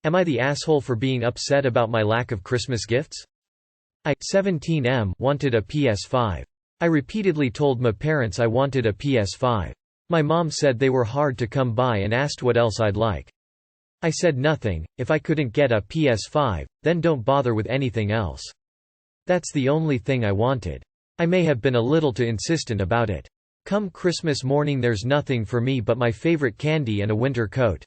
Am I the asshole for being upset about my lack of Christmas gifts? I, 17M, wanted a PS5. I repeatedly told my parents I wanted a PS5. My mom said they were hard to come by and asked what else I'd like. I said nothing. If I couldn't get a PS5, then don't bother with anything else. That's the only thing I wanted. I may have been a little too insistent about it. Come Christmas morning there's nothing for me but my favorite candy and a winter coat.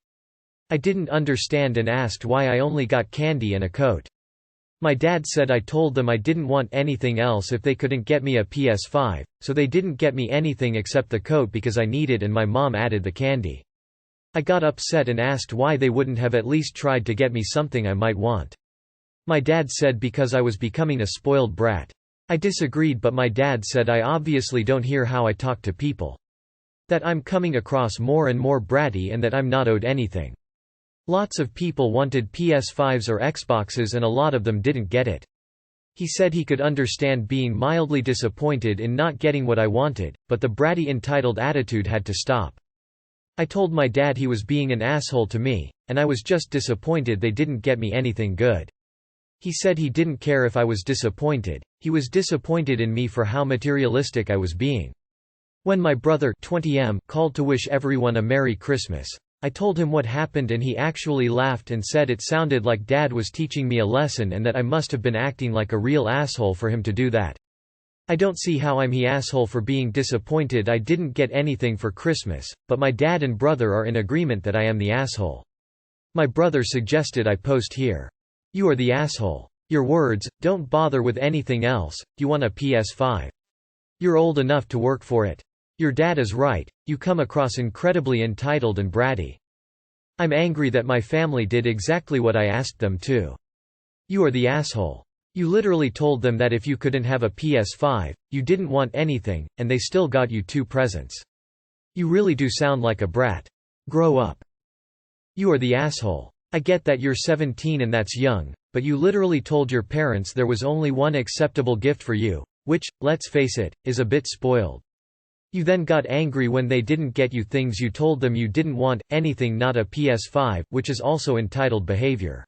I didn't understand and asked why I only got candy and a coat. My dad said I told them I didn't want anything else if they couldn't get me a PS5, so they didn't get me anything except the coat because I needed, and my mom added the candy. I got upset and asked why they wouldn't have at least tried to get me something I might want. My dad said because I was becoming a spoiled brat. I disagreed, but my dad said I obviously don't hear how I talk to people. That I'm coming across more and more bratty and that I'm not owed anything. Lots of people wanted PS5s or Xboxes and a lot of them didn't get it. He said he could understand being mildly disappointed in not getting what I wanted, but the bratty entitled attitude had to stop. I told my dad he was being an asshole to me, and I was just disappointed they didn't get me anything good. He said he didn't care if I was disappointed, he was disappointed in me for how materialistic I was being. When my brother 20M called to wish everyone a Merry Christmas, I told him what happened and he actually laughed and said it sounded like Dad was teaching me a lesson and that I must have been acting like a real asshole for him to do that. I don't see how I'm the asshole for being disappointed I didn't get anything for Christmas, but my dad and brother are in agreement that I am the asshole. My brother suggested I post here. You are the asshole. Your words, don't bother with anything else, you want a PS5. You're old enough to work for it. Your dad is right, you come across incredibly entitled and bratty. I'm angry that my family did exactly what I asked them to. You are the asshole. You literally told them that if you couldn't have a PS5, you didn't want anything, and they still got you 2 presents. You really do sound like a brat. Grow up. You are the asshole. I get that you're 17 and that's young, but you literally told your parents there was only one acceptable gift for you, which, let's face it, is a bit spoiled. You then got angry when they didn't get you things you told them you didn't want, anything not a PS5, which is also entitled behavior.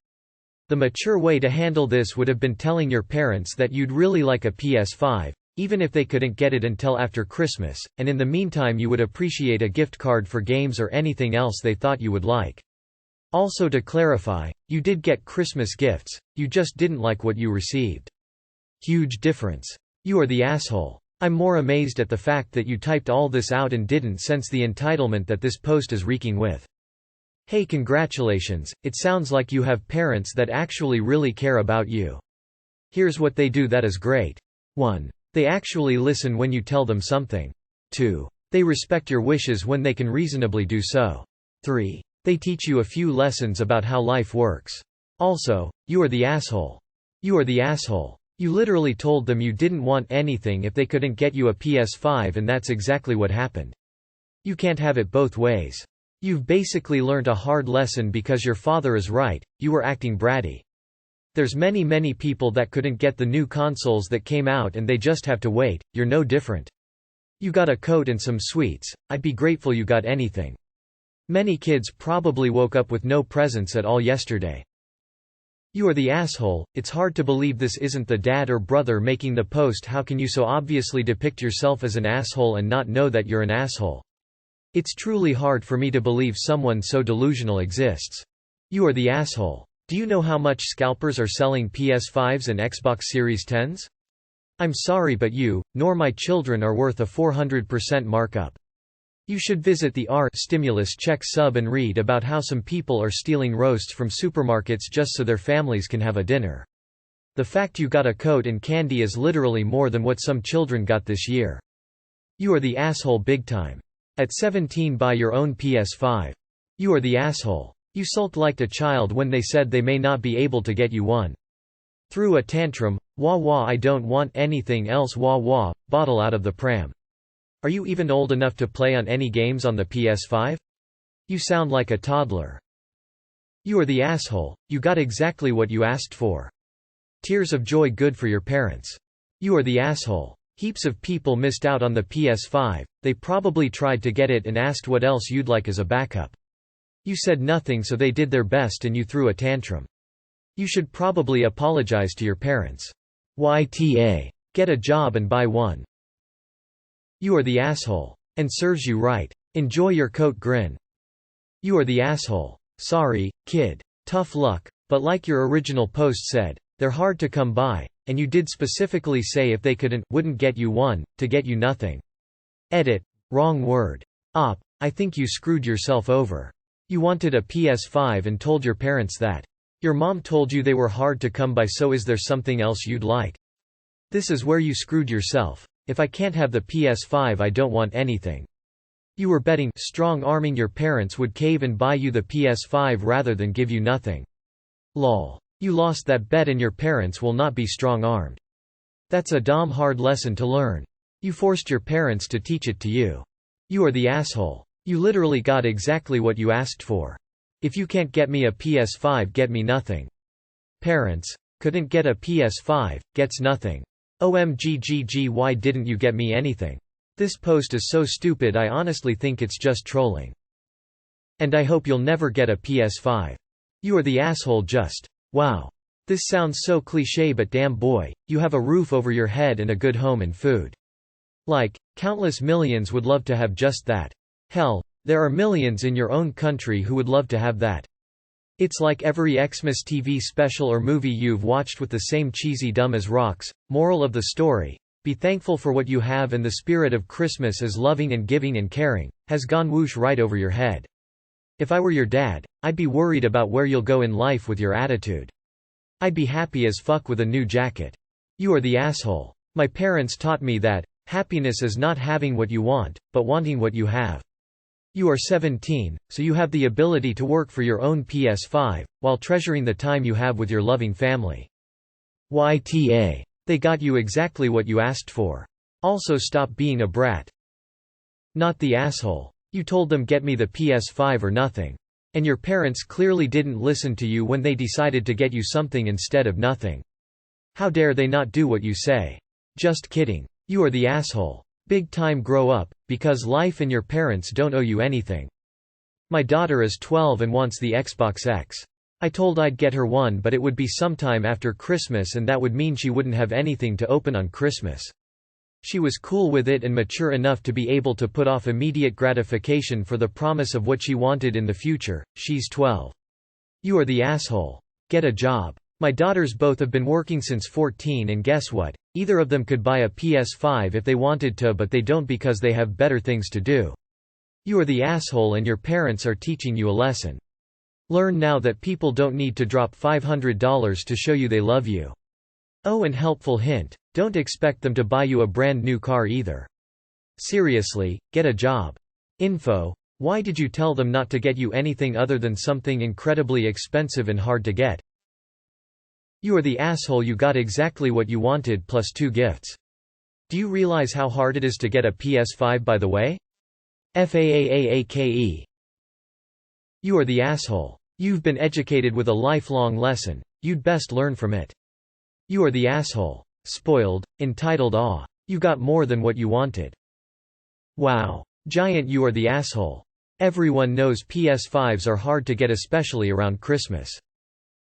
The mature way to handle this would have been telling your parents that you'd really like a PS5, even if they couldn't get it until after Christmas, and in the meantime you would appreciate a gift card for games or anything else they thought you would like. Also, to clarify, you did get Christmas gifts, you just didn't like what you received. Huge difference. You are the asshole. I'm more amazed at the fact that you typed all this out and didn't sense the entitlement that this post is reeking with. Hey, congratulations, it sounds like you have parents that actually really care about you. Here's what they do that is great. 1. They actually listen when you tell them something. 2. They respect your wishes when they can reasonably do so. 3. They teach you a few lessons about how life works. Also, you are the asshole. You are the asshole. You literally told them you didn't want anything if they couldn't get you a PS5, and that's exactly what happened. You can't have it both ways. You've basically learned a hard lesson because your father is right, you were acting bratty. There's many people that couldn't get the new consoles that came out and they just have to wait, you're no different. You got a coat and some sweets, I'd be grateful you got anything. Many kids probably woke up with no presents at all yesterday. You are the asshole. It's hard to believe this isn't the dad or brother making the post. How can you so obviously depict yourself as an asshole and not know that you're an asshole? It's truly hard for me to believe someone so delusional exists. You are the asshole. Do you know how much scalpers are selling PS5s and Xbox Series 10s? I'm sorry, but you, nor my children are worth a 400% markup. You should visit the stimulus check sub and read about how some people are stealing roasts from supermarkets just so their families can have a dinner. The fact you got a coat and candy is literally more than what some children got this year. You are the asshole big time. At 17, buy your own PS5. You are the asshole. You sulked like a child when they said they may not be able to get you one. Threw a tantrum, wah wah, I don't want anything else, wah wah, bottle out of the pram. Are you even old enough to play on any games on the PS5? You sound like a toddler. You are the asshole, you got exactly what you asked for. Tears of joy, good for your parents. You are the asshole. Heaps of people missed out on the PS5, they probably tried to get it and asked what else you'd like as a backup. You said nothing so they did their best and you threw a tantrum. You should probably apologize to your parents. YTA. Get a job and buy one. You are the asshole. And serves you right. Enjoy your coat grin. You are the asshole. Sorry, kid. Tough luck, but like your original post said, they're hard to come by, and you did specifically say if they wouldn't get you one, to get you nothing. Edit. Wrong word. I think you screwed yourself over. You wanted a PS5 and told your parents that. Your mom told you they were hard to come by, so is there something else you'd like? This is where you screwed yourself. If I can't have the PS5, I don't want anything. You were betting strong-arming your parents would cave and buy you the PS5 rather than give you nothing. Lol. You lost that bet and your parents will not be strong-armed. That's a damn hard lesson to learn. You forced your parents to teach it to you. You are the asshole. You literally got exactly what you asked for. If you can't get me a PS5, get me nothing. Parents. Couldn't get a PS5, gets nothing. OMGGG, why didn't you get me anything? This post is so stupid, I honestly think it's just trolling. And I hope you'll never get a PS5. You are the asshole just. Wow. This sounds so cliché, but damn boy, you have a roof over your head and a good home and food. Like, countless millions would love to have just that. Hell, there are millions in your own country who would love to have that. It's like every Xmas TV special or movie you've watched with the same cheesy dumb as rocks. Moral of the story: be thankful for what you have, and the spirit of Christmas is loving and giving and caring, has gone whoosh right over your head. If I were your dad, I'd be worried about where you'll go in life with your attitude. I'd be happy as fuck with a new jacket. You are the asshole. My parents taught me that happiness is not having what you want, but wanting what you have. You are 17, so you have the ability to work for your own PS5, while treasuring the time you have with your loving family. YTA. They got you exactly what you asked for. Also stop being a brat. Not the asshole. You told them get me the PS5 or nothing. And your parents clearly didn't listen to you when they decided to get you something instead of nothing. How dare they not do what you say? Just kidding. You are the asshole. Big time grow up, because life and your parents don't owe you anything. My daughter is 12 and wants the Xbox X. I told I'd get her one, but it would be sometime after Christmas, and that would mean she wouldn't have anything to open on Christmas. She was cool with it and mature enough to be able to put off immediate gratification for the promise of what she wanted in the future. She's 12. You are the asshole. Get a job. My daughters both have been working since 14, and guess what? Either of them could buy a PS5 if they wanted to, but they don't because they have better things to do. You are the asshole, and your parents are teaching you a lesson. Learn now that people don't need to drop $500 to show you they love you. Oh, and helpful hint, don't expect them to buy you a brand new car either. Seriously, get a job. Info: why did you tell them not to get you anything other than something incredibly expensive and hard to get? You are the asshole. You got exactly what you wanted plus 2 gifts. Do you realize how hard it is to get a PS5, by the way? FAAAAKE. You are the asshole. You've been educated with a lifelong lesson. You'd best learn from it. You are the asshole. Spoiled, entitled. Aw. You got more than what you wanted. Wow. Giant. You are the asshole. Everyone knows PS5s are hard to get, especially around Christmas.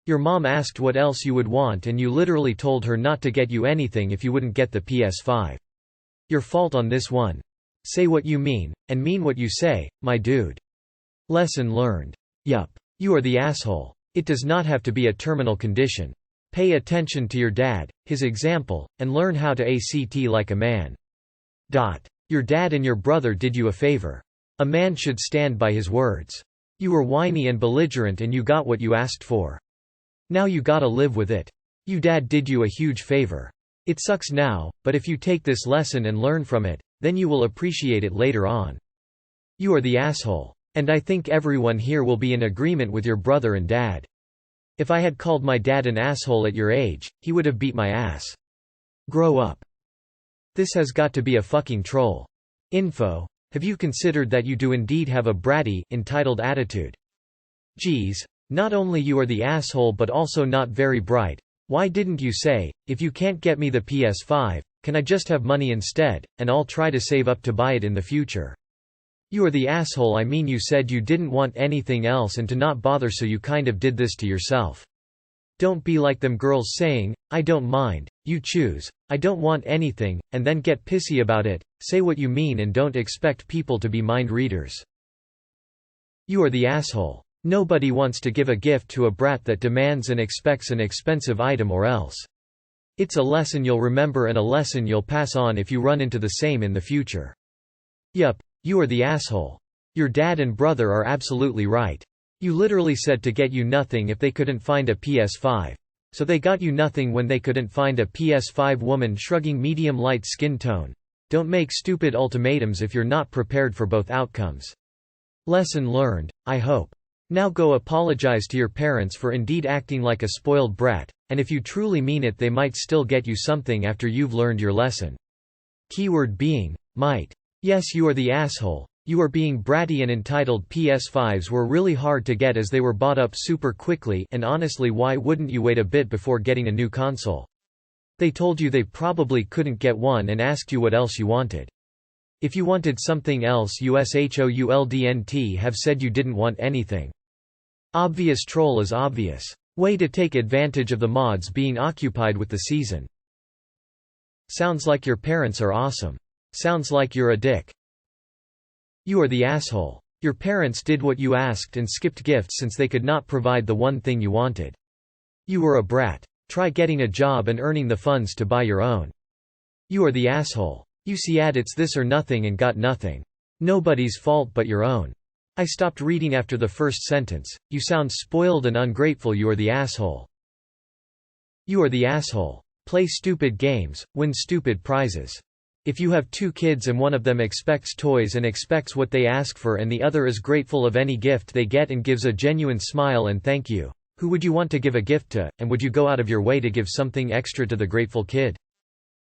Your mom asked what else you would want, and you literally told her not to get you anything if you wouldn't get the PS5. Your fault on this one. Say what you mean, and mean what you say, my dude. Lesson learned. Yup. You are the asshole. It does not have to be a terminal condition. Pay attention to your dad, his example, and learn how to act like a man. Your dad and your brother did you a favor. A man should stand by his words. You were whiny and belligerent, and you got what you asked for. Now you gotta live with it. You dad did you a huge favor. It sucks now, but if you take this lesson and learn from it, then you will appreciate it later on. You are the asshole. And I think everyone here will be in agreement with your brother and dad. If I had called my dad an asshole at your age, he would have beat my ass. Grow up. This has got to be a fucking troll. Info: have you considered that you do indeed have a bratty, entitled attitude? Geez. Not only you are the asshole but also not very bright. Why didn't you say, if you can't get me the PS5, can I just have money instead, and I'll try to save up to buy it in the future? You are the asshole. I mean, you said you didn't want anything else and to not bother, so you kind of did this to yourself. Don't be like them girls saying, I don't mind, you choose, I don't want anything, and then get pissy about it. Say what you mean and don't expect people to be mind readers. You are the asshole. Nobody wants to give a gift to a brat that demands and expects an expensive item or else. It's a lesson you'll remember and a lesson you'll pass on if you run into the same in the future. Yup, you are the asshole. Your dad and brother are absolutely right. You literally said to get you nothing if they couldn't find a PS5. So they got you nothing when they couldn't find a PS5. Woman shrugging, medium light skin tone. Don't make stupid ultimatums if you're not prepared for both outcomes. Lesson learned, I hope. Now go apologize to your parents for indeed acting like a spoiled brat, and if you truly mean it, they might still get you something after you've learned your lesson. Keyword being, might. Yes, you are the asshole. You are being bratty and entitled. PS5s were really hard to get as they were bought up super quickly, and honestly, why wouldn't you wait a bit before getting a new console? They told you they probably couldn't get one and asked you what else you wanted. If you wanted something else, USHOULDNT have said you didn't want anything. Obvious troll is obvious. Way to take advantage of the mods being occupied with the season. Sounds like your parents are awesome. Sounds like you're a dick. You are the asshole. Your parents did what you asked and skipped gifts since they could not provide the one thing you wanted. You were a brat. Try getting a job and earning the funds to buy your own. You are the asshole. You said it's this or nothing and got nothing. Nobody's fault but your own. I stopped reading after the first sentence. You sound spoiled and ungrateful. You are the asshole. You are the asshole. Play stupid games, win stupid prizes. If you have 2 kids and one of them expects toys and expects what they ask for and the other is grateful of any gift they get and gives a genuine smile and thank you, who would you want to give a gift to, and would you go out of your way to give something extra to the grateful kid?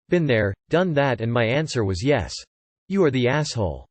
Been there, done that, and my answer was yes. You are the asshole.